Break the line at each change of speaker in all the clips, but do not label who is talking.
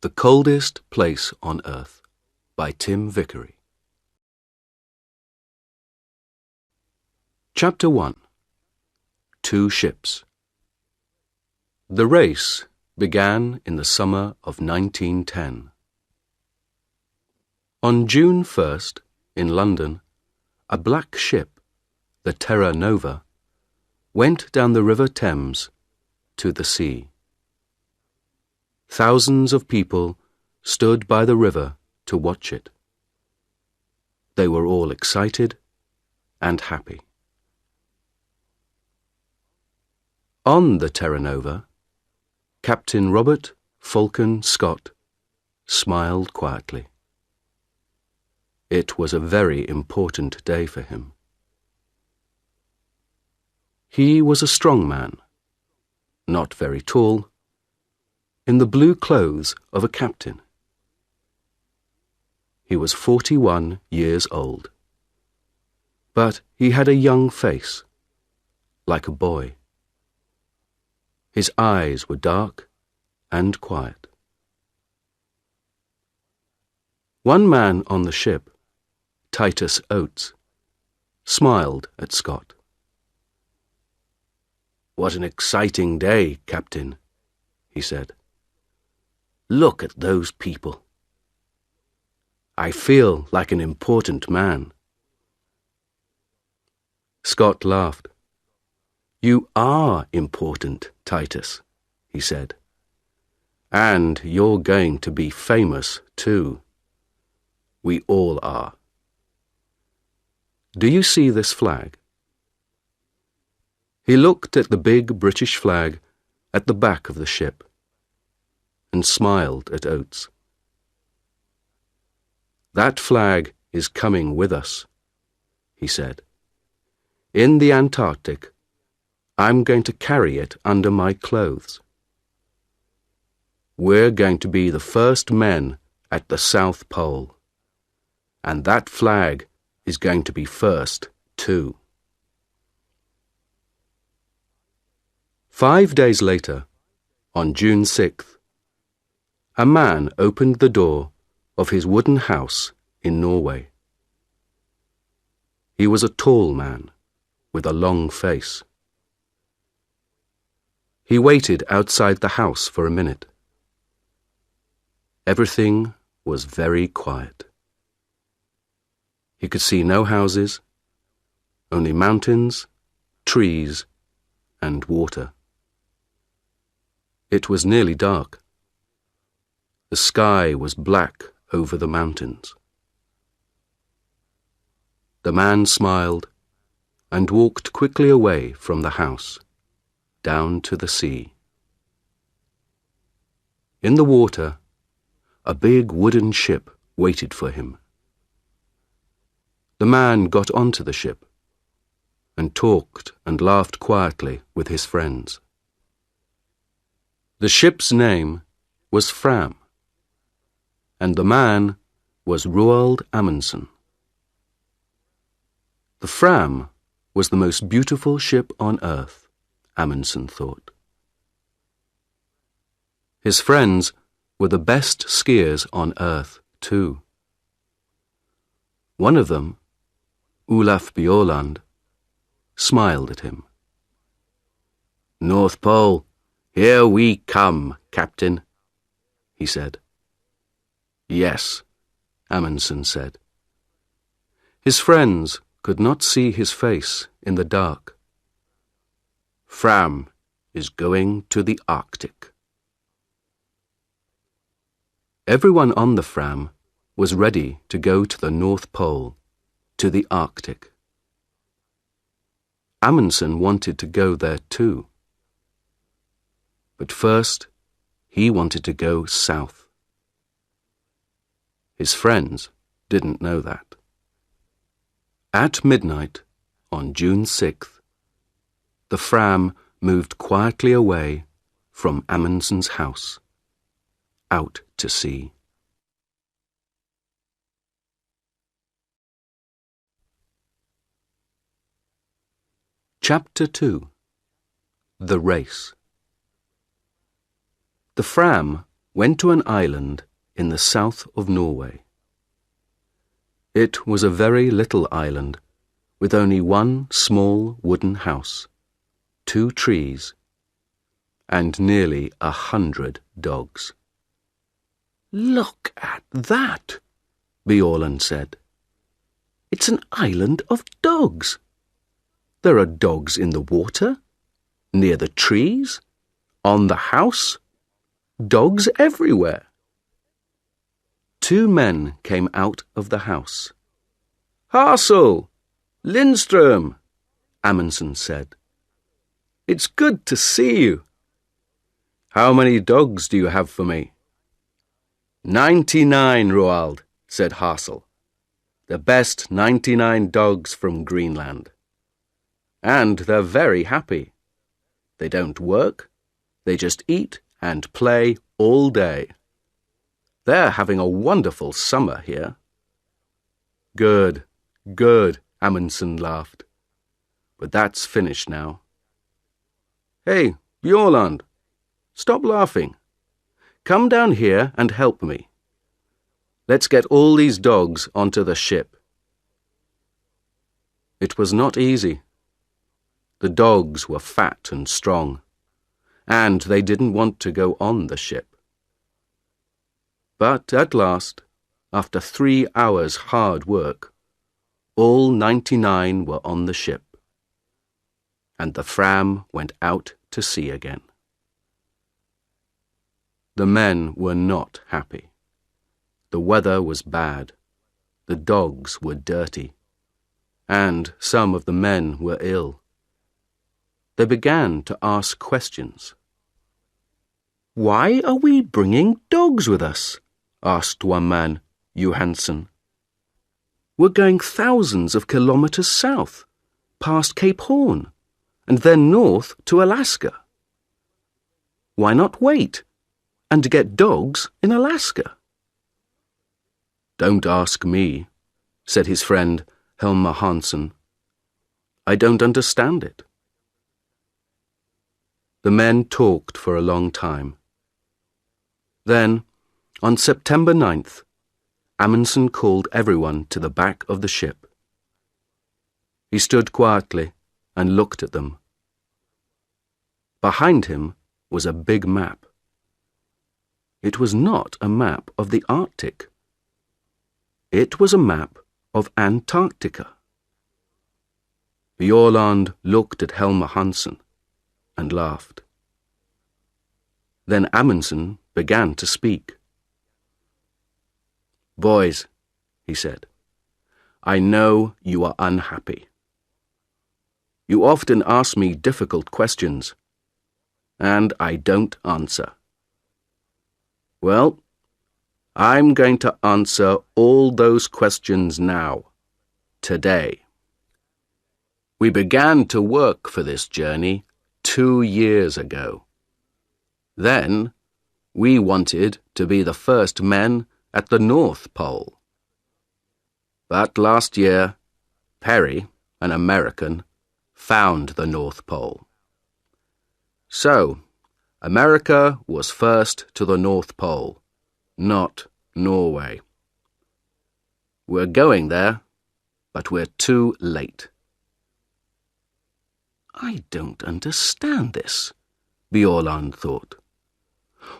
The Coldest Place on Earth by Tim Vickery. Chapter 1. Two Ships. The race began in the summer of 1910. On June 1st, in London, a black ship, the Terra Nova, went down the River Thames to the sea. Thousands of people stood by the river to watch it. They were all excited and happy. On the Terra Nova, Captain Robert Falcon Scott smiled quietly. It was a very important day for him. He was a strong man, not very tall, in the blue clothes of a captain. He was 41 years old, but he had a young face, like a boy. His eyes were dark and quiet. One man on the ship, Titus Oates, smiled at Scott. "What an exciting day, Captain," he said. "Look at those people. I feel like an important man." Scott laughed. "You are important, Titus," he said. "And you're going to be famous, too. We all are. Do you see this flag?" He looked at the big British flag at the back of the ship and smiled at Oates. "That flag is coming with us," he said. "In the Antarctic, I'm going to carry it under my clothes. We're going to be the first men at the South Pole, and that flag is going to be first, too." 5 days later, on June 6th, a man opened the door of his wooden house in Norway. He was a tall man with a long face. He waited outside the house for a minute. Everything was very quiet. He could see no houses, only mountains, trees, and water. It was nearly dark. The sky was black over the mountains. The man smiled and walked quickly away from the house, down to the sea. In the water, a big wooden ship waited for him. The man got onto the ship and talked and laughed quietly with his friends. The ship's name was Fram, and the man was Roald Amundsen. The Fram was the most beautiful ship on earth, Amundsen thought. His friends were the best skiers on earth, too. One of them, Olaf Bjaaland, smiled at him. "North Pole, here we come, Captain," he said. "Yes," Amundsen said. His friends could not see his face in the dark. "Fram is going to the Arctic." Everyone on the Fram was ready to go to the North Pole, to the Arctic. Amundsen wanted to go there too. But first, he wanted to go south. His friends didn't know that. At midnight, on June 6th, the Fram moved quietly away from Amundsen's house, out to sea. Chapter 2. The Race. The Fram went to an island in the south of Norway. It was a very little island with only one small wooden house, 2 trees, and nearly 100 dogs. "Look at that," Bjaaland said. "It's an island of dogs. There are dogs in the water, near the trees, on the house, dogs everywhere." 2 men came out of the house. "Hassel! Lindström!" Amundsen said. "It's good to see you. How many dogs do you have for me?" 99, Roald," said Hassel. "The best 99 dogs from Greenland. And they're very happy. They don't work, they just eat and play all day. They're having a wonderful summer here." "Good, good," Amundsen laughed. "But that's finished now." "Hey, Bjaaland, stop laughing. Come down here and help me. Let's get all these dogs onto the ship." It was not easy. The dogs were fat and strong, and they didn't want to go on the ship. But at last, after 3 hours' hard work, all 99 were on the ship, and the Fram went out to sea again. The men were not happy. The weather was bad, the dogs were dirty, and some of the men were ill. They began to ask questions. "Why are we bringing dogs with us?" asked one man, Johansson. "We're going thousands of kilometers south, past Cape Horn, and then north to Alaska. Why not wait and get dogs in Alaska?" "Don't ask me," said his friend Helmer Hansson. "I don't understand it." The men talked for a long time. Then, on September 9th, Amundsen called everyone to the back of the ship. He stood quietly and looked at them. Behind him was a big map. It was not a map of the Arctic. It was a map of Antarctica. Bjaaland looked at Helmer Hansson and laughed. Then Amundsen began to speak. "Boys," he said, "I know you are unhappy. You often ask me difficult questions, and I don't answer. Well, I'm going to answer all those questions now, today. We began to work for this journey 2 years ago. Then, we wanted to be the first men at the North Pole. But last year, Perry, an American, found the North Pole. So, America was first to the North Pole, not Norway. We're going there, but we're too late." "I don't understand this," Bjaaland thought.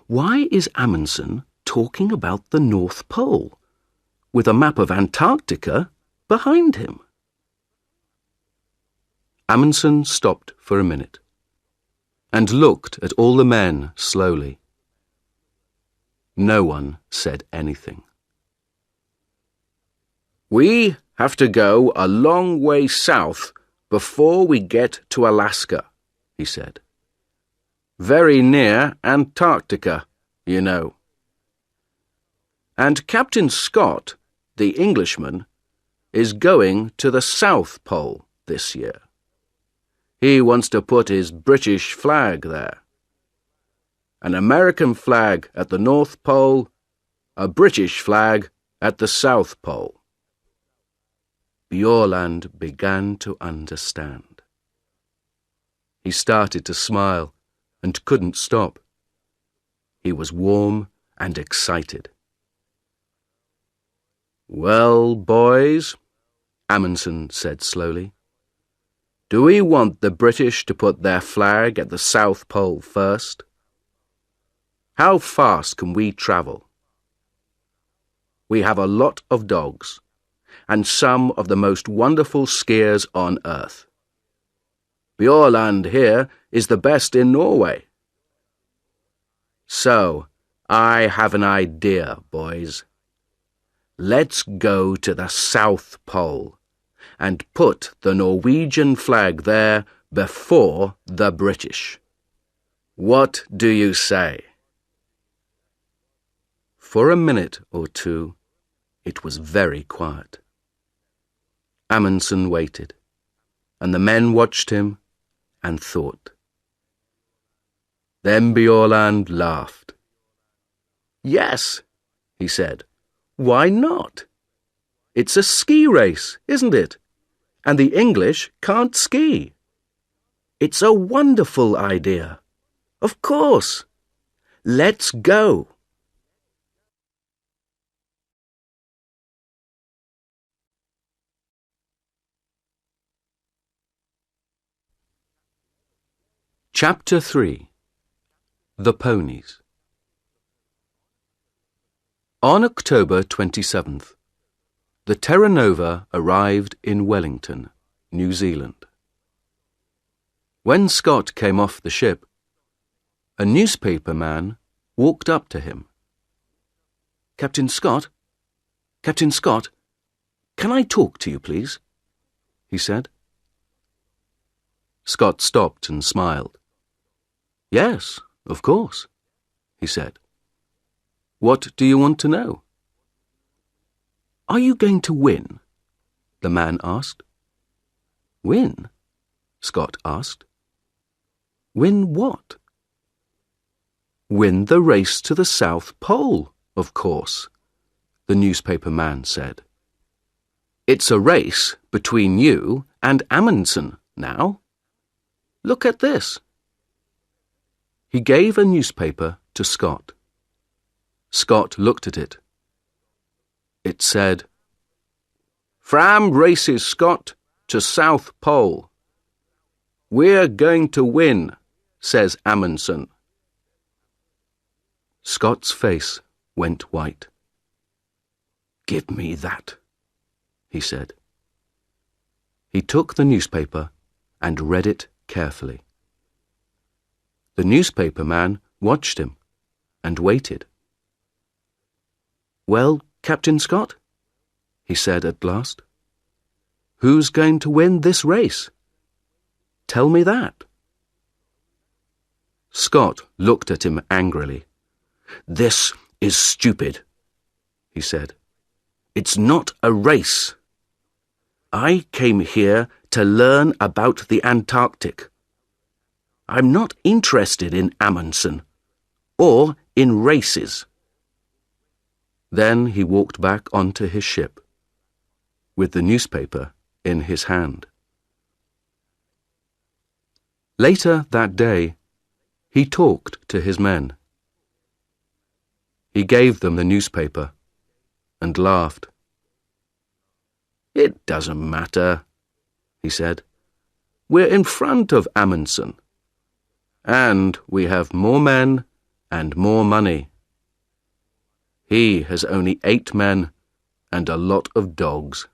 "Why is Amundsen talking about the North Pole, with a map of Antarctica behind him?" Amundsen stopped for a minute and looked at all the men slowly. No one said anything. "We have to go a long way south before we get to Alaska," he said. "Very near Antarctica, you know. And Captain Scott, the Englishman, is going to the South Pole this year. He wants to put his British flag there. An American flag at the North Pole, a British flag at the South Pole." Bjaaland began to understand. He started to smile and couldn't stop. He was warm and excited. "Well, boys," Amundsen said slowly, "do we want the British to put their flag at the South Pole first? How fast can we travel? We have a lot of dogs, and some of the most wonderful skiers on earth. Bjorland here is the best in Norway. So, I have an idea, boys. Let's go to the South Pole and put the Norwegian flag there before the British. What do you say?" For a minute or two, it was very quiet. Amundsen waited, and the men watched him and thought. Then Bjorland laughed. "Yes," he said, "why not? It's a ski race, isn't it? And the English can't ski. It's a wonderful idea. Of course. Let's go." Chapter 3. The Ponies. On October 27th, the Terra Nova arrived in Wellington, New Zealand. When Scott came off the ship, a newspaper man walked up to him. Captain Scott, can I talk to you, please?" he said. Scott stopped and smiled. "Yes, of course," he said. "What do you want to know?" "Are you going to win?" the man asked. "Win?" Scott asked. "Win what?" "Win the race to the South Pole, of course," the newspaper man said. "It's a race between you and Amundsen now. Look at this." He gave a newspaper to Scott. Scott looked at it. It said, "Fram races Scott to South Pole. We're going to win, says Amundsen." Scott's face went white. "Give me that," he said. He took the newspaper and read it carefully. The newspaper man watched him and waited. "Well, Captain Scott," he said at last, "who's going to win this race? Tell me that." Scott looked at him angrily. "This is stupid," he said. "It's not a race. I came here to learn about the Antarctic. I'm not interested in Amundsen or in races." Then he walked back onto his ship, with the newspaper in his hand. Later that day, he talked to his men. He gave them the newspaper and laughed. "It doesn't matter," he said. "We're in front of Amundsen. And we have more men and more money. He has only 8 men and a lot of dogs.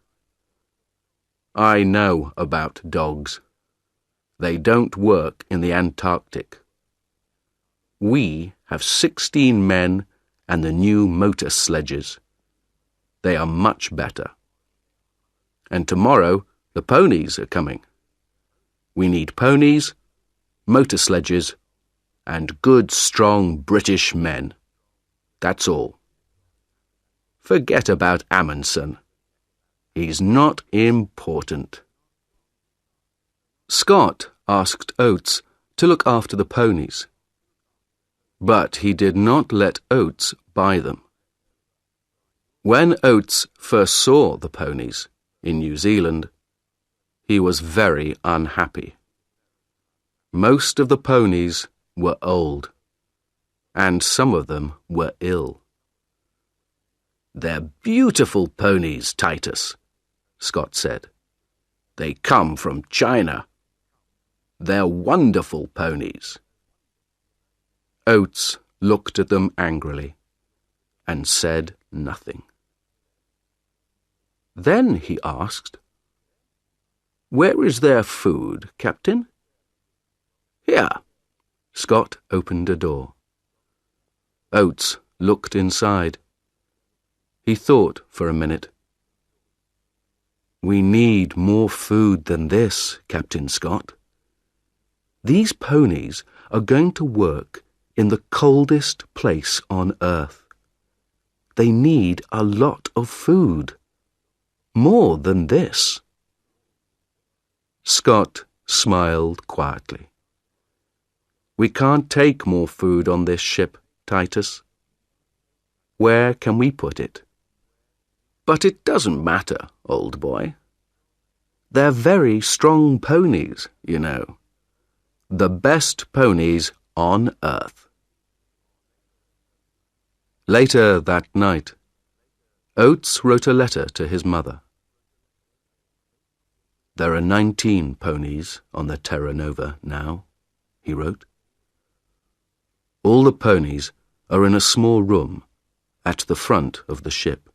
I know about dogs. They don't work in the Antarctic. We have 16 men and the new motor sledges. They are much better. And tomorrow the ponies are coming. We need ponies, motor sledges, and good, strong British men. That's all. Forget about Amundsen. He's not important." Scott asked Oates to look after the ponies, but he did not let Oates buy them. When Oates first saw the ponies in New Zealand, he was very unhappy. Most of the ponies were old. and some of them were ill. "They're beautiful ponies, Titus," Scott said. "They come from China. They're wonderful ponies." Oates looked at them angrily and said nothing. Then he asked, "Where is their food, Captain?" "Here." Scott opened a door. Oates looked inside. He thought for a minute. "We need more food than this, Captain Scott. These ponies are going to work in the coldest place on earth. They need a lot of food. More than this." Scott smiled quietly. "We can't take more food on this ship, Titus. Where can we put it?" "But it doesn't matter, old boy. They're very strong ponies, you know. The best ponies on earth." Later that night, Oates wrote a letter to his mother. "There are 19 ponies on the Terra Nova now," he wrote. "All the ponies are in a small room at the front of the ship.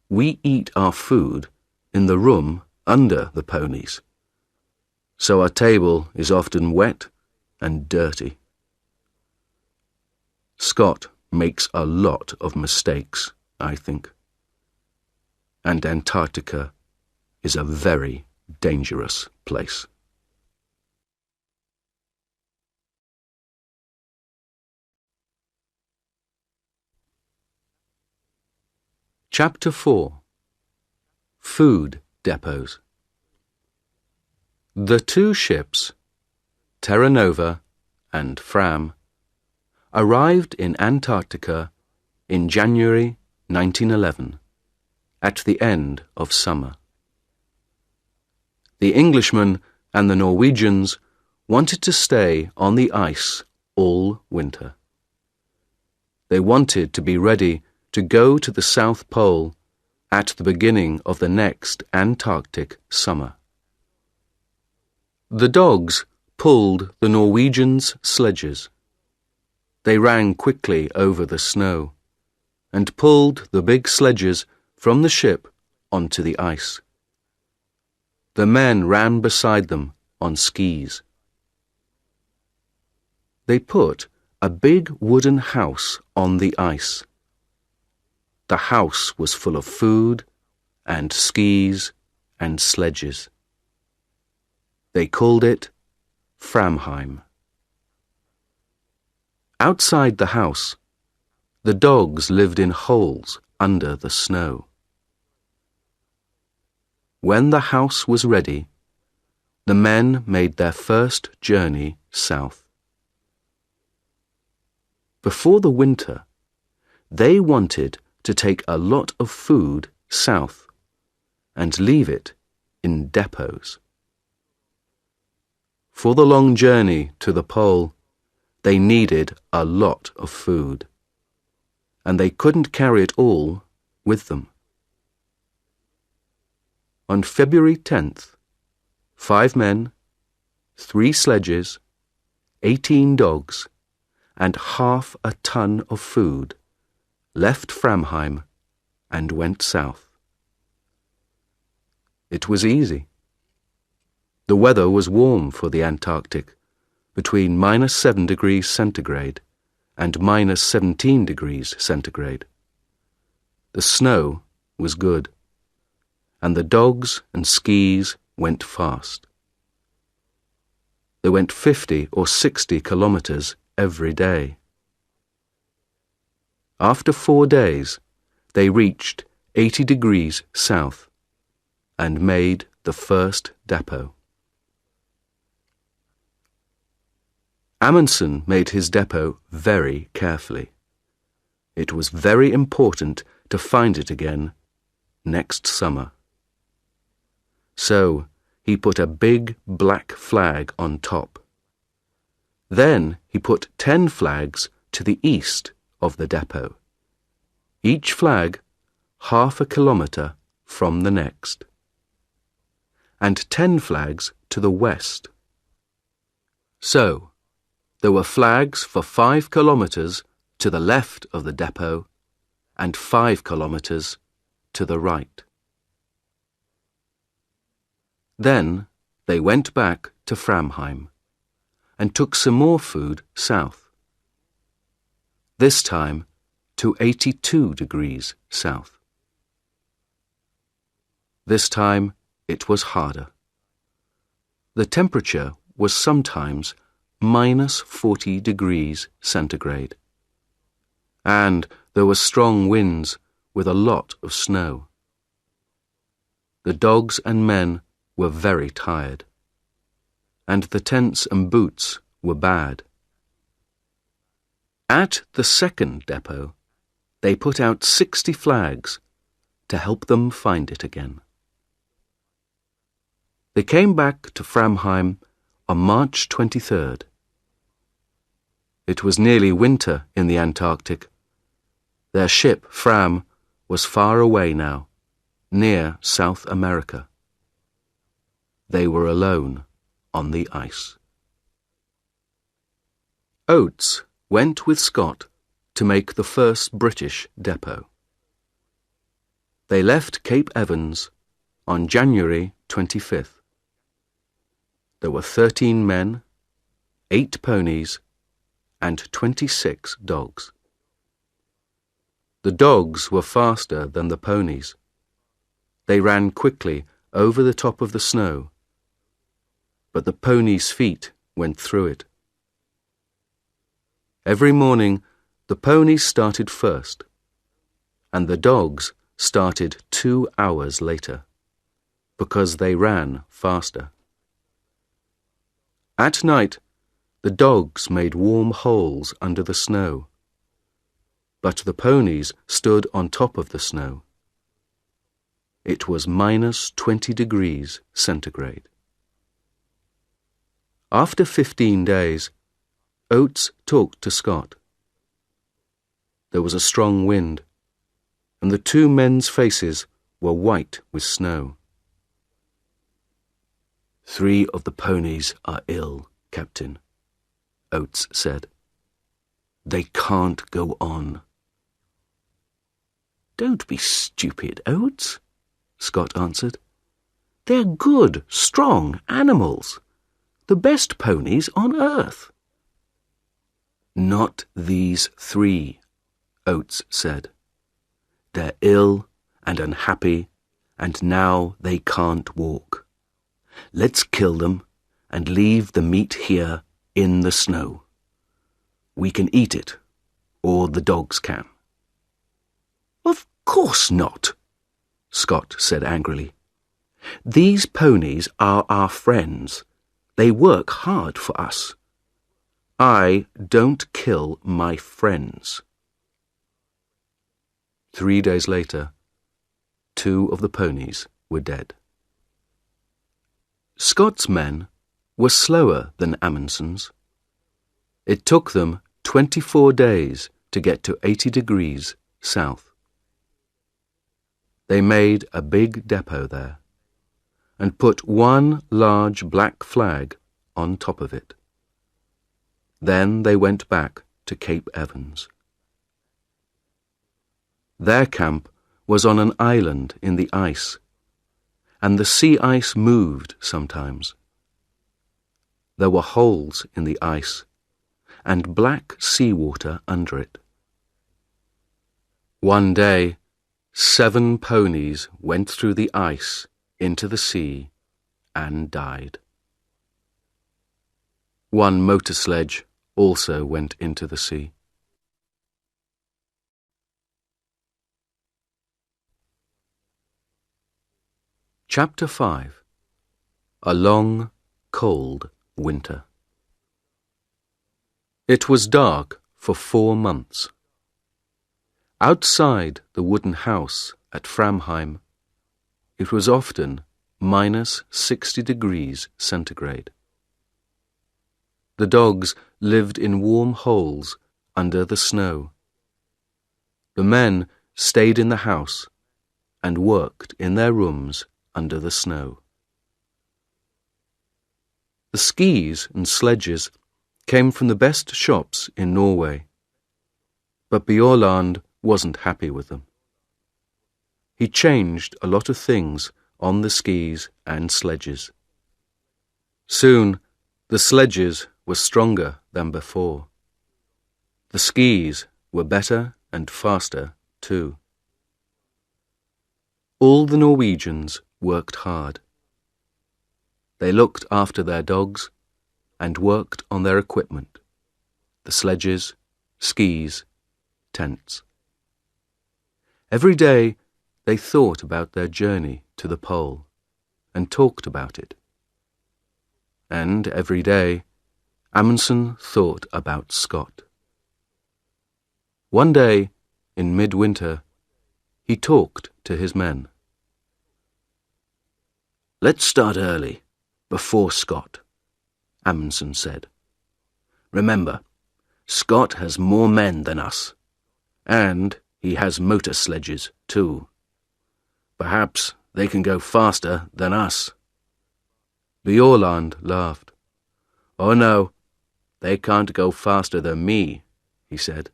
We eat our food in the room under the ponies, so our table is often wet and dirty. Scott makes a lot of mistakes, I think. And Antarctica is a very dangerous place." Chapter 4. Food Depots. The two ships, Terra Nova and Fram, arrived in Antarctica in January 1911, at the end of summer. The Englishmen and the Norwegians wanted to stay on the ice all winter. They wanted to be ready to go to the South Pole at the beginning of the next Antarctic summer. The dogs pulled the Norwegians' sledges. They ran quickly over the snow and pulled the big sledges from the ship onto the ice. The men ran beside them on skis. They put a big wooden house on the ice. The house was full of food and skis and sledges. They called it Framheim. Outside the house, the dogs lived in holes under the snow. When the house was ready, the men made their first journey south. Before the winter, they wanted to take a lot of food south and leave it in depots. For the long journey to the pole, they needed a lot of food, and they couldn't carry it all with them. On February 10th, 5 men, 3 sledges, 18 dogs, and half a ton of food left Framheim and went south. It was easy. The weather was warm for the Antarctic, between -7 degrees centigrade and -17 degrees centigrade. The snow was good, and the dogs and skis went fast. They went 50 or 60 kilometers every day. After 4 days, they reached 80 degrees south and made the first depot. Amundsen made his depot very carefully. It was very important to find it again next summer. So he put a big black flag on top. Then he put 10 flags to the east of the depot, each flag half a kilometre from the next, and 10 flags to the west. So, there were flags for 5 kilometres to the left of the depot and 5 kilometres to the right. Then they went back to Framheim and took some more food south, this time to 82 degrees south. This time it was harder. The temperature was sometimes minus 40 degrees centigrade, and there were strong winds with a lot of snow. The dogs and men were very tired, and the tents and boots were bad. At the second depot, they put out 60 flags to help them find it again. They came back to Framheim on March 23rd. It was nearly winter in the Antarctic. Their ship, Fram, was far away now, near South America. They were alone on the ice. Oates went with Scott to make the first British depot. They left Cape Evans on January 25th. There were 13 men, 8 ponies, and 26 dogs. The dogs were faster than the ponies. They ran quickly over the top of the snow, but the ponies' feet went through it. Every morning, the ponies started first, and the dogs started 2 hours later, because they ran faster. At night, the dogs made warm holes under the snow, but the ponies stood on top of the snow. It was minus 20 degrees centigrade. After 15 days, Oates talked to Scott. There was a strong wind, and the 2 men's faces were white with snow. 3 of the ponies are ill, Captain, Oates said. They can't go on. Don't be stupid, Oates, Scott answered. They're good, strong animals. The best ponies on earth. Not these 3, Oates said. They're ill and unhappy, and now they can't walk. Let's kill them and leave the meat here in the snow. We can eat it, or the dogs can. Of course not, Scott said angrily. These ponies are our friends. They work hard for us. I don't kill my friends. 3 days later, 2 of the ponies were dead. Scott's men were slower than Amundsen's. It took them 24 days to get to 80 degrees south. They made a big depot there and put 1 large black flag on top of it. Then they went back to Cape Evans. Their camp was on an island in the ice, and the sea ice moved sometimes. There were holes in the ice and black seawater under it. One day, 7 ponies went through the ice into the sea and died. 1 motor sledge also went into the sea. Chapter 5. A long, cold winter. It was dark for 4 months. Outside the wooden house at Framheim, it was often minus 60 degrees centigrade. The dogs lived in warm holes under the snow. The men stayed in the house and worked in their rooms under the snow. The skis and sledges came from the best shops in Norway, but Bjørland wasn't happy with them. He changed a lot of things on the skis and sledges. Soon, the sledges were stronger than before. The skis were better and faster too. All the Norwegians worked hard. They looked after their dogs and worked on their equipment, the sledges, skis, tents. Every day they thought about their journey to the pole and talked about it. And every day Amundsen thought about Scott. One day, in midwinter, he talked to his men. "Let's start early, before Scott," Amundsen said. "Remember, Scott has more men than us, and he has motor sledges too. Perhaps they can go faster than us." Bjørland laughed. "Oh no, they can't go faster than me," he said.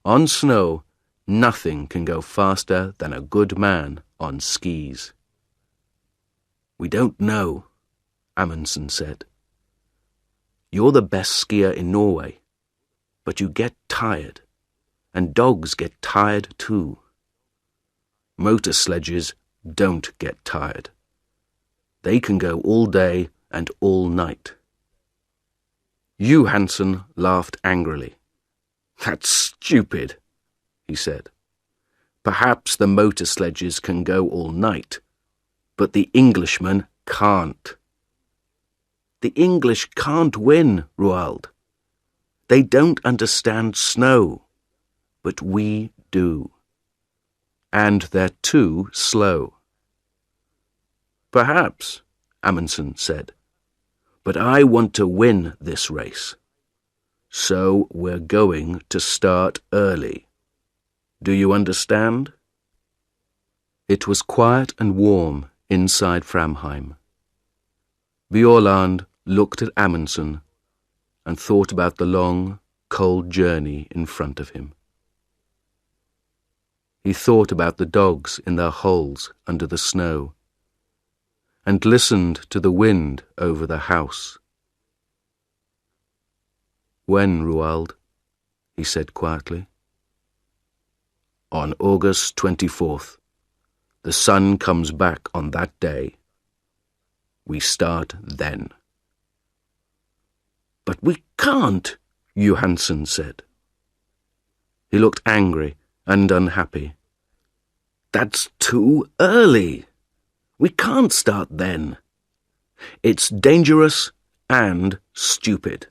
"On snow, nothing can go faster than a good man on skis." "We don't know," Amundsen said. "You're the best skier in Norway, but you get tired, and dogs get tired too. Motor sledges don't get tired. They can go all day and all night." Johansen laughed angrily. "That's stupid," he said. "Perhaps the motor sledges can go all night, but the Englishmen can't." "The English can't win, Roald. They don't understand snow, but we do. And they're too slow." "Perhaps," Amundsen said, "but I want to win this race. So we're going to start early. Do you understand?" It was quiet and warm inside Framheim. Bjørland looked at Amundsen and thought about the long, cold journey in front of him. He thought about the dogs in their holes under the snow and listened to the wind over the house. "When, Roald?" he said quietly. "On August 24th. The sun comes back on that day. We start then." "But we can't," Johansen said. He looked angry and unhappy. "That's too early. We can't start then. It's dangerous and stupid."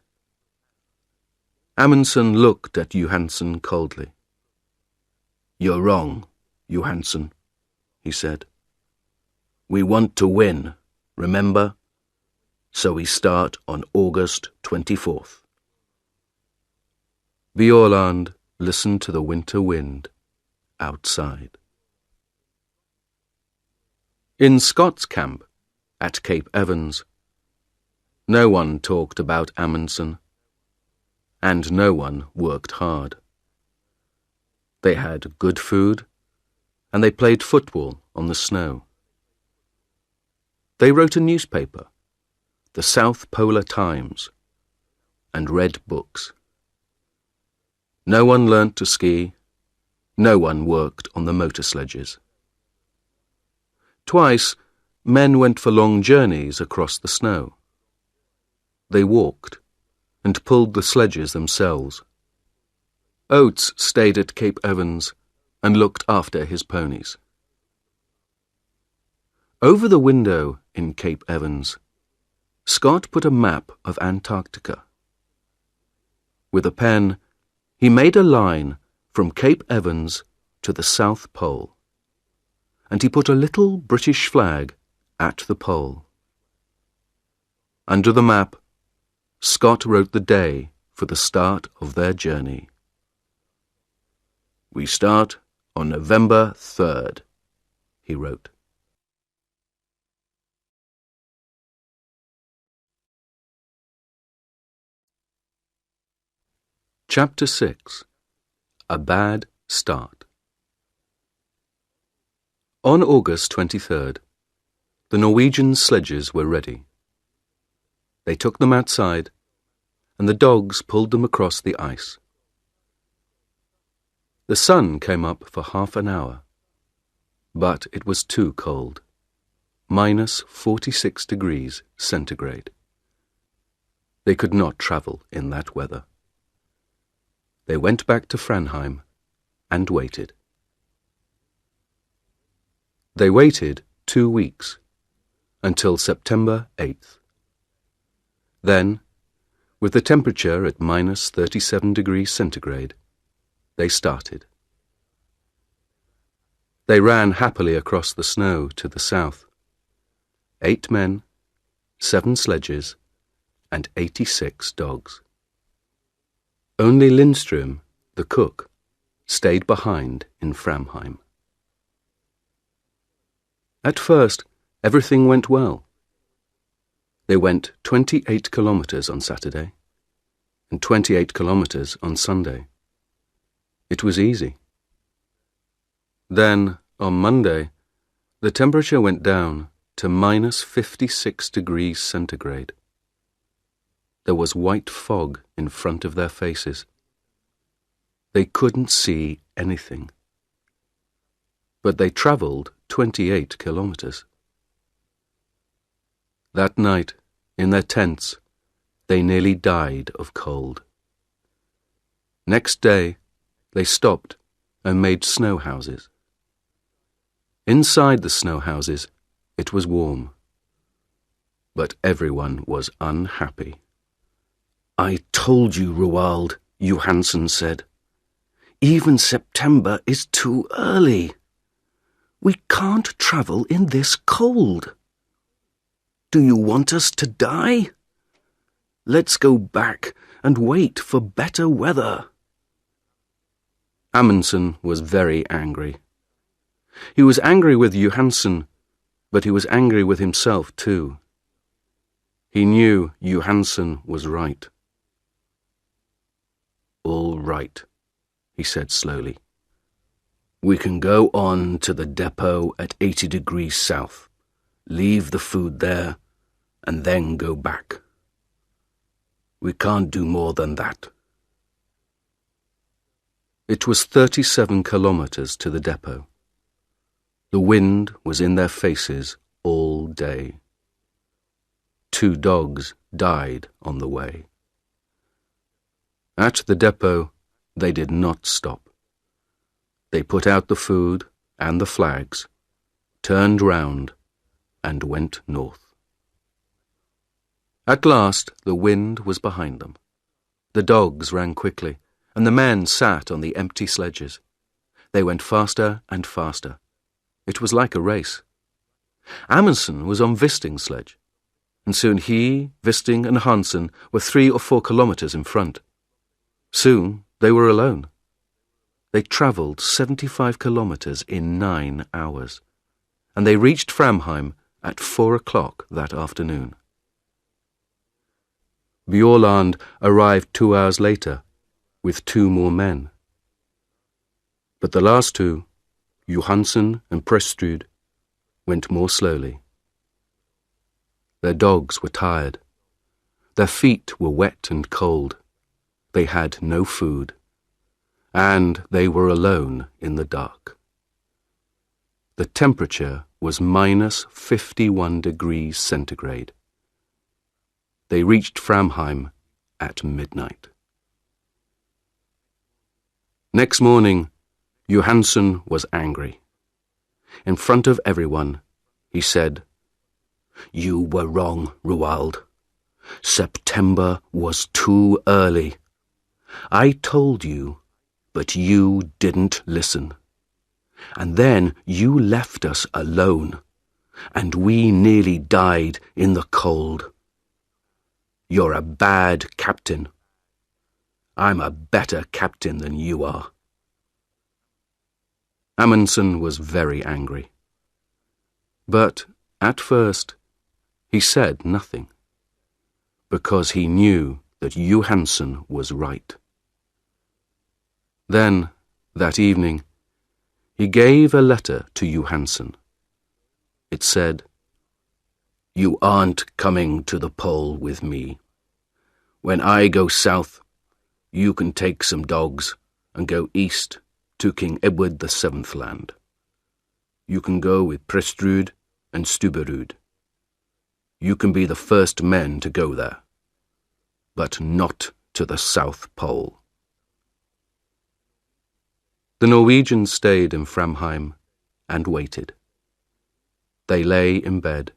Amundsen looked at Johansen coldly. "You're wrong, Johansen," he said. "We want to win, remember? So we start on August 24th. Bjørland listened to the winter wind outside. In Scott's camp at Cape Evans, no one talked about Amundsen, and no one worked hard. They had good food, and they played football on the snow. They wrote a newspaper, the South Polar Times, and read books. No one learnt to ski, no one worked on the motor sledges. Twice, men went for long journeys across the snow. They walked and pulled the sledges themselves. Oates stayed at Cape Evans and looked after his ponies. Over the window in Cape Evans, Scott put a map of Antarctica. With a pen, he made a line from Cape Evans to the South Pole, and he put a little British flag at the pole. Under the map, Scott wrote the day for the start of their journey. "We start on November 3rd, he wrote. Chapter 6. A Bad Start. On August 23rd, the Norwegian sledges were ready. They took them outside, and the dogs pulled them across the ice. The sun came up for half an hour, but it was too cold, -46 degrees centigrade. They could not travel in that weather. They went back to Framheim and waited. They waited 2 weeks, until September 8th. Then, with the temperature at -37 degrees centigrade, they started. They ran happily across the snow to the south. 8 men, 7 sledges, and 86 dogs. Only Lindström, the cook, stayed behind in Framheim. At first, everything went well. They went 28 kilometers on Saturday and 28 kilometers on Sunday. It was easy. Then, on Monday, the temperature went down to -56 degrees centigrade. There was white fog in front of their faces. They couldn't see anything. But they travelled 28 kilometers. That night, in their tents, they nearly died of cold. Next day, they stopped and made snow houses. Inside the snow houses, it was warm. But everyone was unhappy. "I told you, Roald," Johansen said. "Even September is too early. We can't travel in this cold. Do you want us to die? Let's go back and wait for better weather." Amundsen was very angry. He was angry with Johansen, but he was angry with himself too. He knew Johansen was right. "All right," he said slowly. "We can go on to the depot at 80 degrees south, leave the food there, and then go back. We can't do more than that." It was 37 kilometers to the depot. The wind was in their faces all day. 2 dogs died on the way. At the depot, they did not stop. They put out the food and the flags, turned round, and went north. At last, the wind was behind them. The dogs ran quickly, and the men sat on the empty sledges. They went faster and faster. It was like a race. Amundsen was on Wisting's sledge, and soon he, Wisting, and Hansen were 3 or 4 kilometers in front. Soon they were alone. They travelled 75 kilometers in 9 hours, and they reached Framheim at 4 o'clock that afternoon. Bjaaland arrived 2 hours later with 2 more men. But the last 2, Johansen and Prestrud, went more slowly. Their dogs were tired. Their feet were wet and cold. They had no food, and they were alone in the dark. The temperature was -51 degrees centigrade. They reached Framheim at midnight. Next morning, Johansen was angry. In front of everyone, he said, "You were wrong, Roald. September was too early. I told you, but you didn't listen. And then you left us alone, and we nearly died in the cold. You're a bad captain. I'm a better captain than you are." Amundsen was very angry. But at first he said nothing, because he knew that Johansen was right. Then, that evening, he gave a letter to Johansen. It said, "You aren't coming to the pole with me. When I go south, you can take some dogs and go east to King Edward VII land. You can go with Prestrud and Stubberud. You can be the first men to go there, but not to the South Pole." The Norwegians stayed in Framheim and waited. They lay in bed,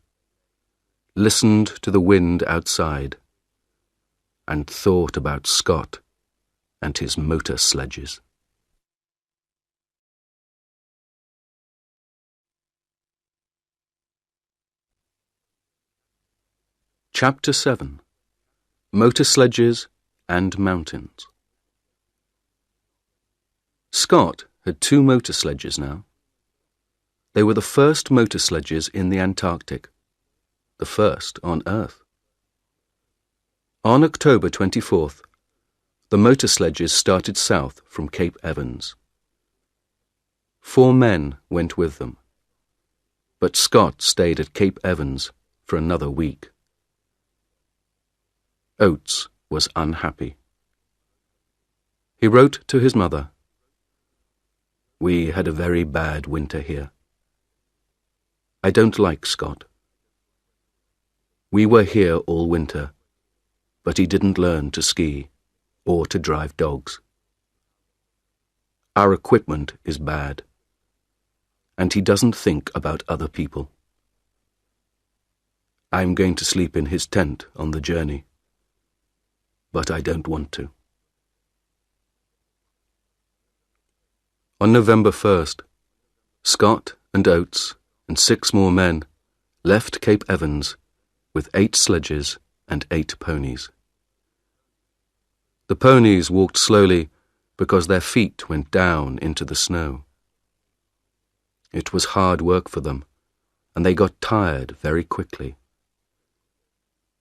listened to the wind outside, and thought about Scott and his motor sledges. Chapter 7. Motor Sledges and Mountains. Scott had 2 motor sledges now. They were the first motor sledges in the Antarctic, the first on Earth. On October 24th, the motor sledges started south from Cape Evans. 4 men went with them, but Scott stayed at Cape Evans for another week. Oates was unhappy. He wrote to his mother, "We had a very bad winter here. I don't like Scott. We were here all winter, but he didn't learn to ski or to drive dogs. Our equipment is bad, and he doesn't think about other people. I'm going to sleep in his tent on the journey, but I don't want to." On November 1st, Scott and Oates and 6 more men left Cape Evans with 8 sledges and 8 ponies. The ponies walked slowly because their feet went down into the snow. It was hard work for them, and they got tired very quickly.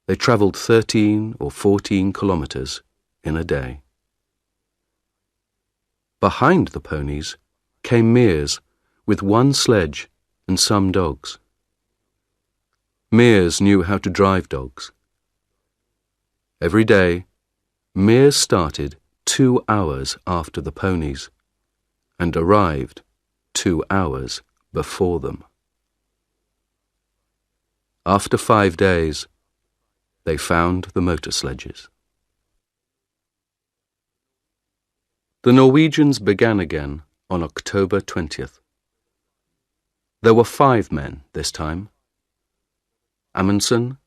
They travelled 13 or 14 kilometres in a day. Behind the ponies came Mears with 1 sledge and some dogs. Mears knew how to drive dogs. Every day, Mears started 2 hours after the ponies and arrived 2 hours before them. After 5 days, they found the motor sledges. The Norwegians began again on October 20th. There were 5 men this time: Amundsen,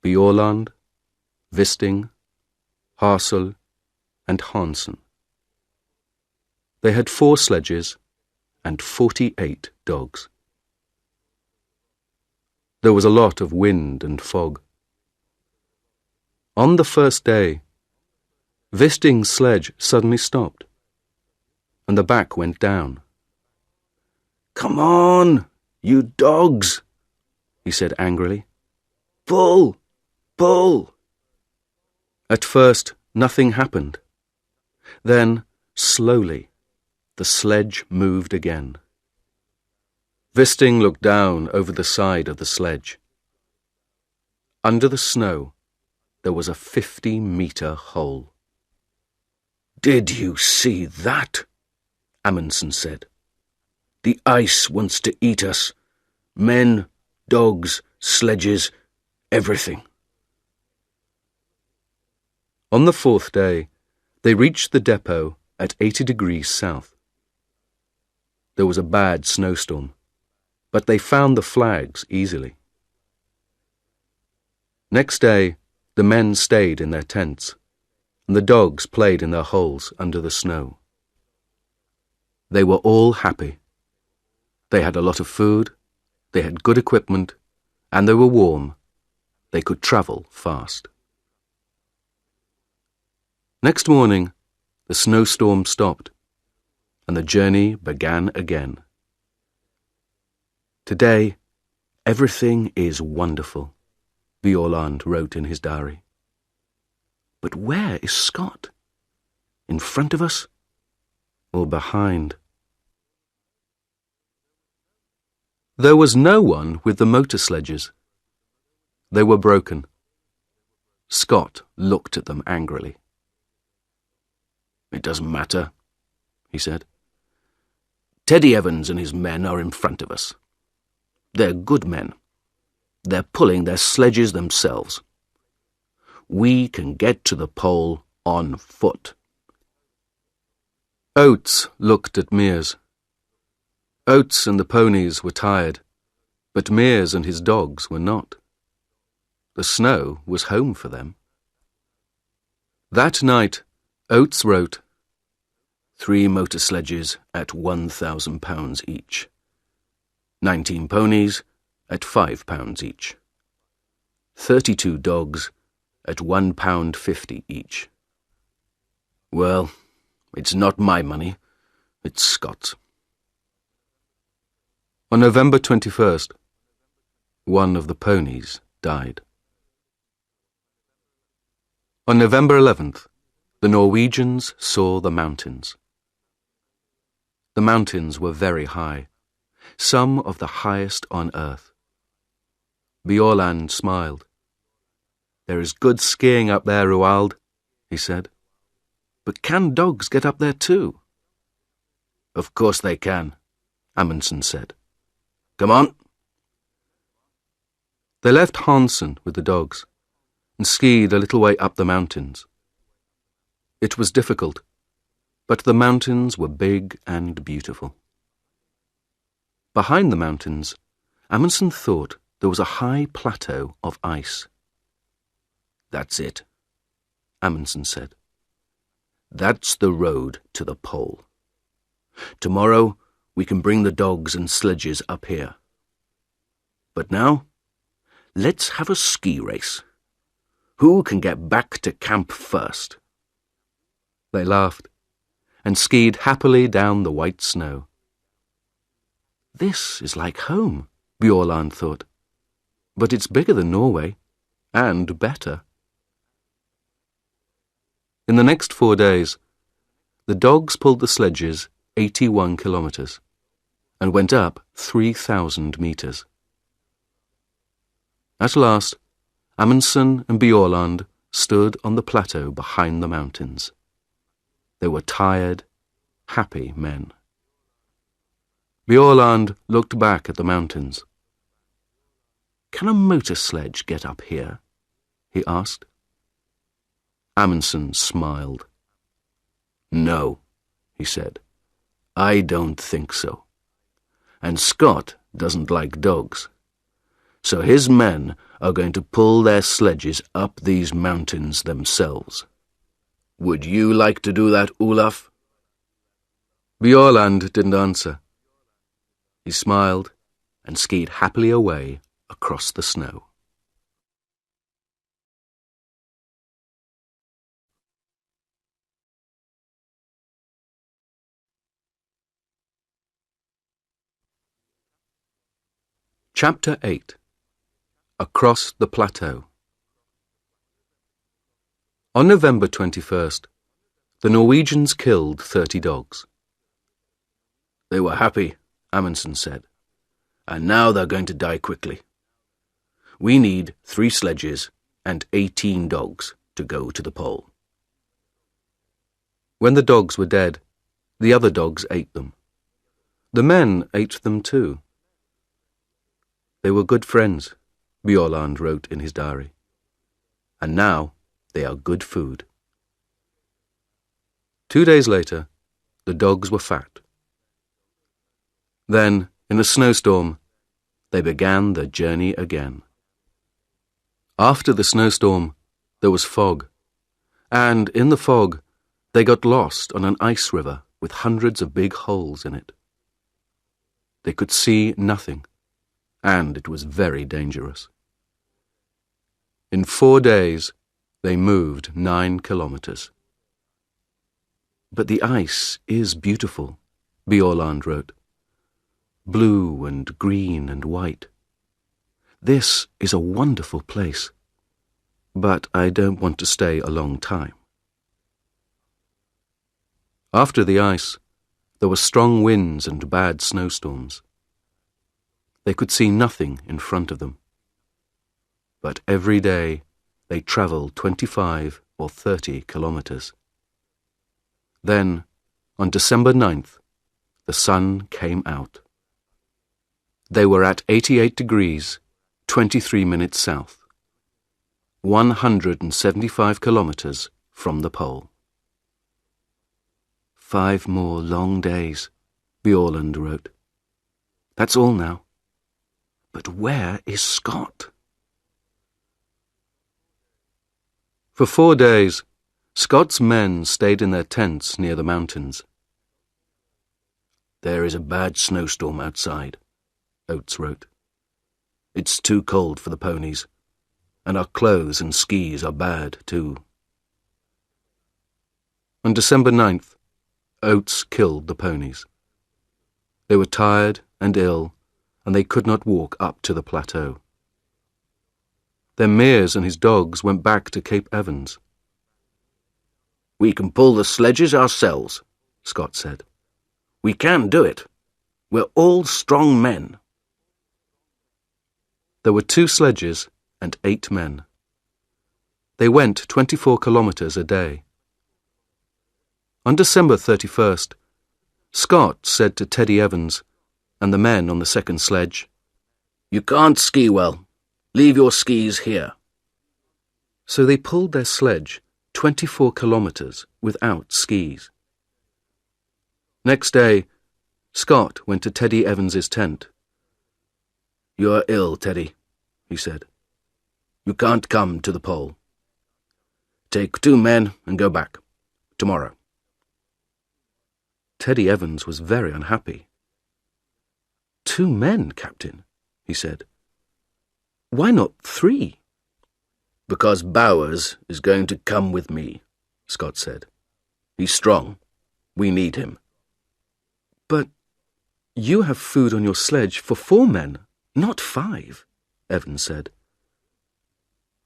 Bjaaland, Wisting, Harsel, and Hansen. They had 4 sledges and 48 dogs. There was a lot of wind and fog. On the first day, Wisting's sledge suddenly stopped, and the back went down. "Come on, you dogs," he said angrily. "Pull, pull." At first, nothing happened. Then, slowly, the sledge moved again. Wisting looked down over the side of the sledge. Under the snow, there was a 50-metre hole. "Did you see that?" Amundsen said. "The ice wants to eat us. Men, dogs, sledges, everything." On the 4th day, they reached the depot at 80 degrees south. There was a bad snowstorm, but they found the flags easily. Next day, the men stayed in their tents, and the dogs played in their holes under the snow. They were all happy. They had a lot of food, they had good equipment, and they were warm. They could travel fast. Next morning, the snowstorm stopped, and the journey began again. Today, everything is wonderful, Bjaaland wrote in his diary. But where is Scott? In front of us or behind? There was no one with the motor sledges. They were broken. Scott looked at them angrily. "It doesn't matter," he said. "Teddy Evans and his men are in front of us. They're good men. They're pulling their sledges themselves. We can get to the pole on foot." Oates looked at Mears. Oates and the ponies were tired, but Mears and his dogs were not. The snow was home for them. That night, Oates wrote, 3 motor sledges at £1,000 each. 19 ponies at £5 each. 32 dogs at £1.50 each. Well, it's not my money, it's Scott's. On November 21st, one of the ponies died. On November 11th, the Norwegians saw the mountains. The mountains were very high, some of the highest on earth. Bjaaland smiled. "There is good skiing up there, Roald," he said. "But can dogs get up there too?" "Of course they can," Amundsen said. "Come on." They left Hansen with the dogs and skied a little way up the mountains. It was difficult, but the mountains were big and beautiful. Behind the mountains, Amundsen thought there was a high plateau of ice. "That's it," Amundsen said. "That's the road to the pole. Tomorrow we can bring the dogs and sledges up here. But now, let's have a ski race. Who can get back to camp first?" They laughed and skied happily down the white snow. "This is like home," Bjaaland thought. "But it's bigger than Norway, and better." In the next 4 days, the dogs pulled the sledges 81 kilometres and went up 3,000 metres. At last, Amundsen and Bjaaland stood on the plateau behind the mountains. They were tired, happy men. Bjaaland looked back at the mountains. "Can a motor sledge get up here?" he asked. Amundsen smiled. "No," he said. "I don't think so. And Scott doesn't like dogs. So his men are going to pull their sledges up these mountains themselves. Would you like to do that, Olaf?" Bjaaland didn't answer. He smiled and skied happily away across the snow. Chapter 8. Across the Plateau. On November 21st, the Norwegians killed 30 dogs. "They were happy," Amundsen said, "and now they're going to die quickly. We need 3 sledges and 18 dogs to go to the pole." When the dogs were dead, the other dogs ate them. The men ate them too. They were good friends, Bjaaland wrote in his diary. And now they are good food. 2 days later, the dogs were fat. Then, in a snowstorm, they began their journey again. After the snowstorm, there was fog, and in the fog, they got lost on an ice river with hundreds of big holes in it. They could see nothing, and it was very dangerous. In 4 days, they moved 9 kilometers. But the ice is beautiful, Bjaaland wrote. Blue and green and white. This is a wonderful place, but I don't want to stay a long time. After the ice, there were strong winds and bad snowstorms. They could see nothing in front of them. But every day they travelled 25 or 30 kilometres. Then, on December 9th, the sun came out. They were at 88 degrees, 23 minutes south, 175 kilometres from the pole. 5 more long days, Bjaaland wrote. That's all now. But where is Scott? For 4 days, Scott's men stayed in their tents near the mountains. There is a bad snowstorm outside, Oates wrote. It's too cold for the ponies, and our clothes and skis are bad too. On December 9th, Oates killed the ponies. They were tired and ill, and they could not walk up to the plateau. Then Mears and his dogs went back to Cape Evans. We can pull the sledges ourselves, Scott said. We can do it. We're all strong men. There were 2 sledges and 8 men. They went 24 kilometres a day. On December 31st, Scott said to Teddy Evans and the men on the second sledge, You can't ski well. Leave your skis here. So they pulled their sledge 24 kilometres without skis. Next day, Scott went to Teddy Evans's tent. You are ill, Teddy, he said. You can't come to the pole. Take 2 men and go back. Tomorrow. Teddy Evans was very unhappy. 2 men, Captain, he said. Why not 3? Because Bowers is going to come with me, Scott said. He's strong. We need him. But you have food on your sledge for 4 men, not 5, Evans said.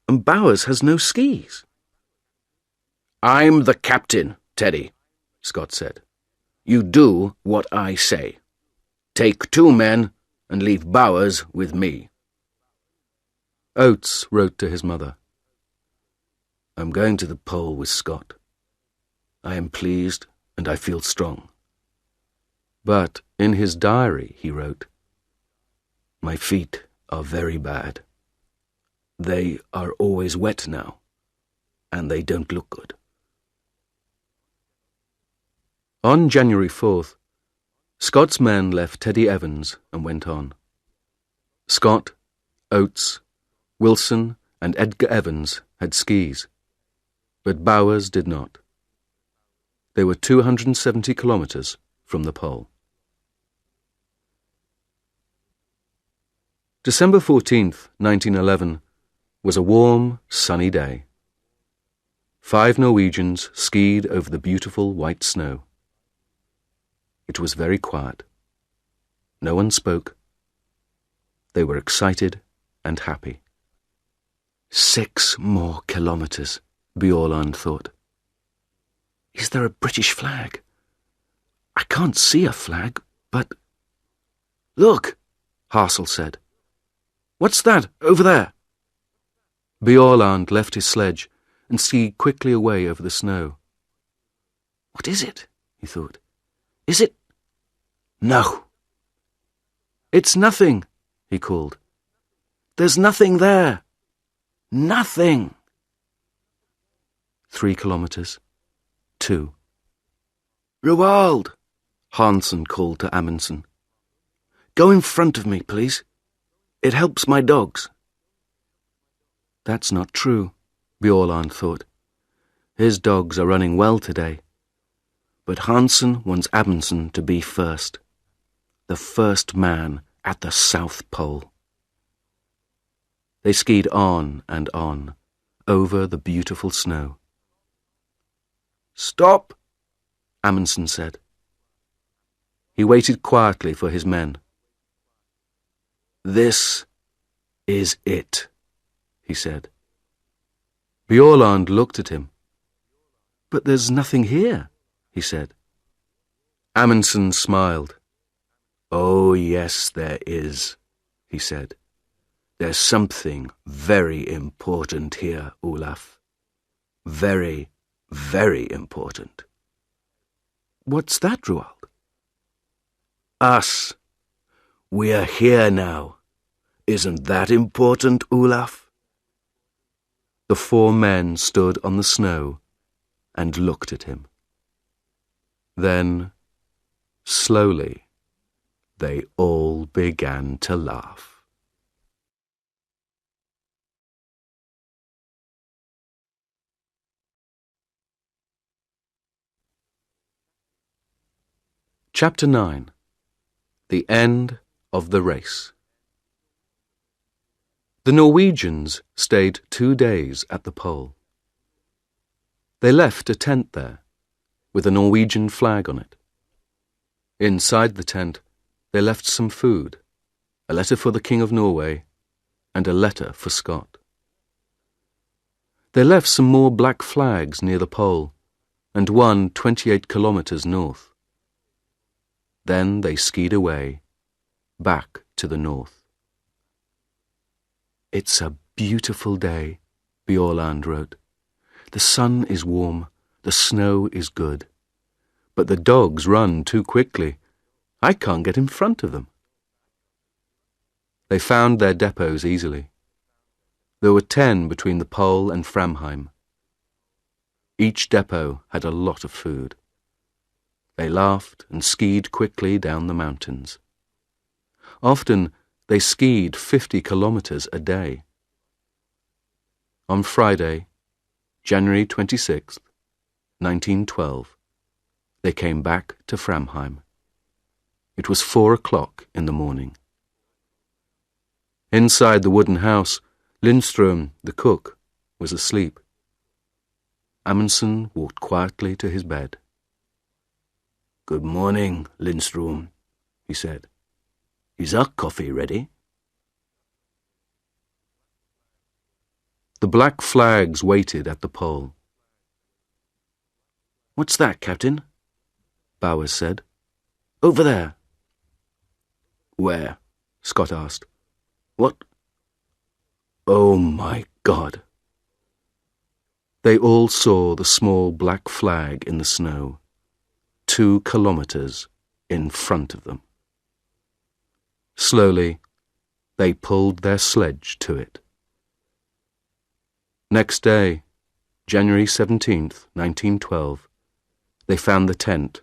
And Bowers has no skis. I'm the captain, Teddy, Scott said. You do what I say. Take 2 men and leave Bowers with me. Oates wrote to his mother. I'm going to the pole with Scott. I am pleased and I feel strong. But in his diary he wrote, My feet are very bad. They are always wet now, and they don't look good. On January 4th, Scott's men left Teddy Evans and went on. Scott, Oates, Wilson and Edgar Evans had skis, but Bowers did not. They were 270 kilometres from the pole. December 14th, 1911, was a warm, sunny day. 5 Norwegians skied over the beautiful white snow. It was very quiet. No one spoke. They were excited and happy. 6 more kilometres, Bjaaland thought. Is there a British flag? I can't see a flag, but... Look, Hassel said. What's that over there? Bjaaland left his sledge and skied quickly away over the snow. What is it? He thought. Is it? No. It's nothing, he called. There's nothing there. Nothing. 3 kilometres. 2. Roald, Hansen called to Amundsen. Go in front of me, please. It helps my dogs. That's not true, Bjaaland thought. His dogs are running well today. But Hansen wants Amundsen to be first. The first man at the South Pole. They skied on and on, over the beautiful snow. Stop! Amundsen said. He waited quietly for his men. "This is it," he said. Bjaaland looked at him. "But there's nothing here," he said. Amundsen smiled. "Oh, yes, there is," he said. "There's something very important here, Olaf. Very, very important." "What's that, Roald?" "Us. We're here now. Isn't that important, Olaf?" The four men stood on the snow and looked at him. Then, slowly, they all began to laugh. Chapter 9. The End of the Race. The Norwegians stayed 2 days at the pole. They left a tent there, with a Norwegian flag on it. Inside the tent, they left some food, a letter for the King of Norway, and a letter for Scott. They left some more black flags near the pole, and one 28 kilometers north. Then they skied away, back to the north. "It's a beautiful day," Bjaaland wrote. "The sun is warm, the snow is good. But the dogs run too quickly. I can't get in front of them." They found their depots easily. There were 10 between the pole and Framheim. Each depot had a lot of food. They laughed and skied quickly down the mountains. Often they skied 50 kilometers a day. On Friday, January 26th, 1912, they came back to Framheim. It was 4 o'clock in the morning. Inside the wooden house, Lindström, the cook, was asleep. Amundsen walked quietly to his bed. "Good morning, Lindström," he said. "Is our coffee ready?" The black flags waited at the pole. "What's that, Captain?" Bowers said. "Over there." "Where?" Scott asked. "What? Oh, my God." They all saw the small black flag in the snow, 2 kilometers in front of them. Slowly, they pulled their sledge to it. Next day, January 17th, 1912, they found the tent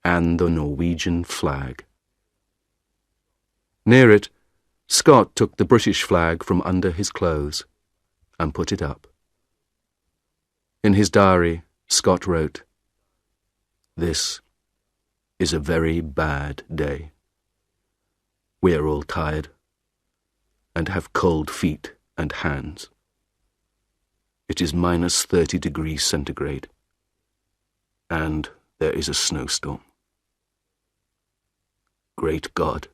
and the Norwegian flag. Near it, Scott took the British flag from under his clothes and put it up. In his diary, Scott wrote, "This is a very bad day. We are all tired and have cold feet and hands. It is minus 30 degrees centigrade, and there is a snowstorm. Great God,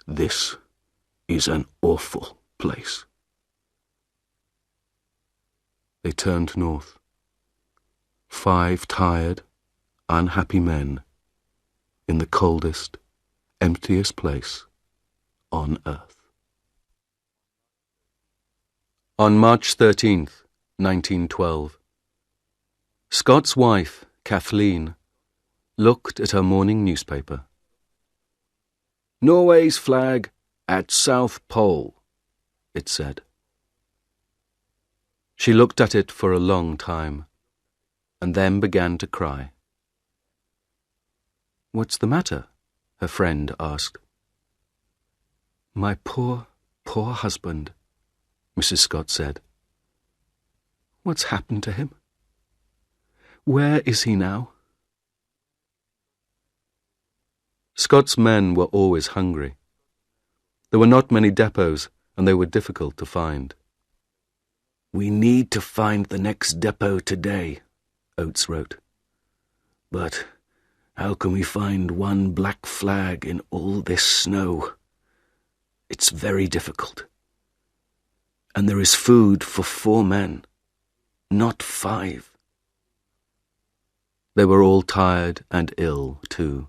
this is an awful place." They turned north. 5 tired, unhappy men in the coldest, emptiest place on earth. On March 13th, 1912, Scott's wife, Kathleen, looked at her morning newspaper. "Norway's flag at South Pole," it said. She looked at it for a long time, and then began to cry. "What's the matter?" her friend asked. "My poor, poor husband," Mrs. Scott said. "What's happened to him? Where is he now?" Scott's men were always hungry. There were not many depots, and they were difficult to find. "We need to find the next depot today," Oates wrote. But how can we find one black flag in all this snow? It's very difficult. And there is food for 4 men, not 5. They were all tired and ill, too.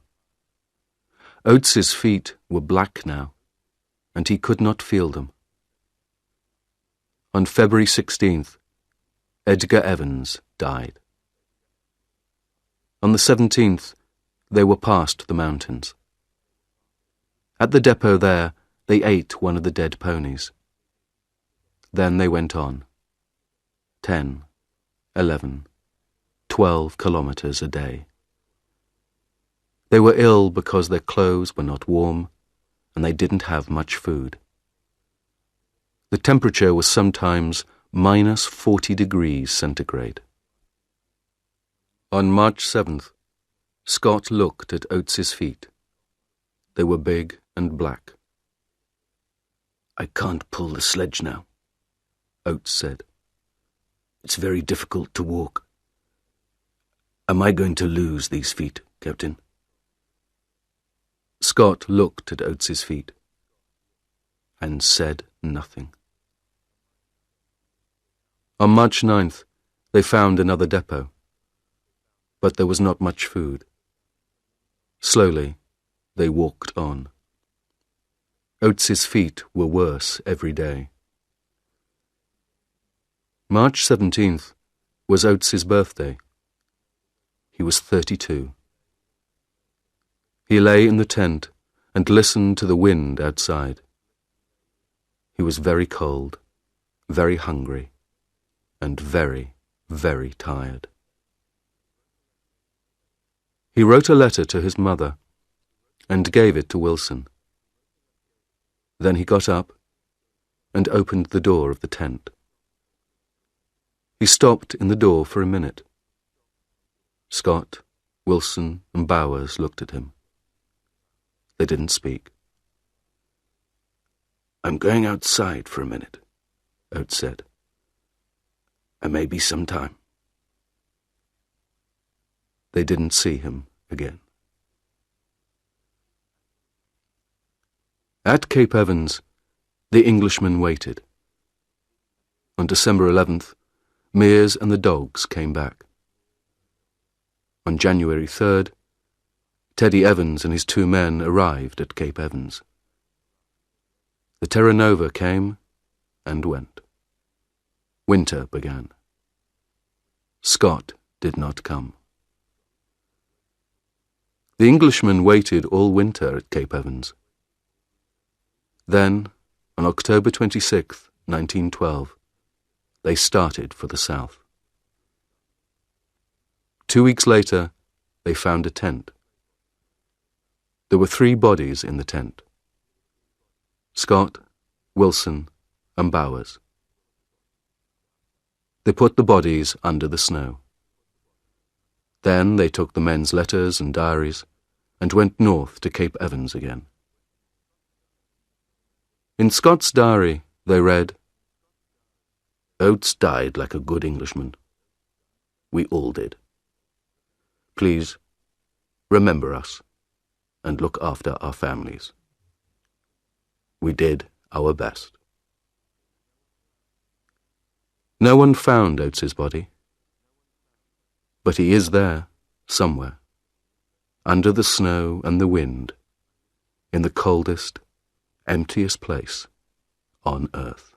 Oates's feet were black now, and he could not feel them. On February 16th, Edgar Evans died. On the 17th, they were past the mountains. At the depot there, they ate one of the dead ponies. Then they went on. 10, 11, 12 kilometers a day. They were ill because their clothes were not warm, and they didn't have much food. The temperature was sometimes minus 40 degrees centigrade. On March 7th, Scott looked at Oates's feet. They were big and black. "I can't pull the sledge now," Oates said. "It's very difficult to walk. Am I going to lose these feet, Captain?" Scott looked at Oates's feet and said nothing. On March 9th, they found another depot, but there was not much food. Slowly, they walked on. Oates's feet were worse every day. March 17th was Oates's birthday. He was 32. He lay in the tent and listened to the wind outside. He was very cold, very hungry, and very, very tired. He wrote a letter to his mother and gave it to Wilson. Then he got up and opened the door of the tent. He stopped in the door for a minute. Scott, Wilson, and Bowers looked at him. They didn't speak. "I'm going outside for a minute," Oates said. "I may be some time." They didn't see him again. At Cape Evans, the Englishmen waited. On December 11th, Mears and the dogs came back. On January 3rd, Teddy Evans and his 2 men arrived at Cape Evans. The Terra Nova came and went. Winter began. Scott did not come. The Englishmen waited all winter at Cape Evans. Then, on October 26th, 1912, they started for the south. 2 weeks later, they found a tent. There were 3 bodies in the tent: Scott, Wilson, and Bowers. They put the bodies under the snow. Then they took the men's letters and diaries and went north to Cape Evans again. In Scott's diary, they read, "Oates died like a good Englishman. We all did. Please, remember us and look after our families. We did our best." No one found Oates's body, but he is there, somewhere, under the snow and the wind, in the coldest, emptiest place on earth.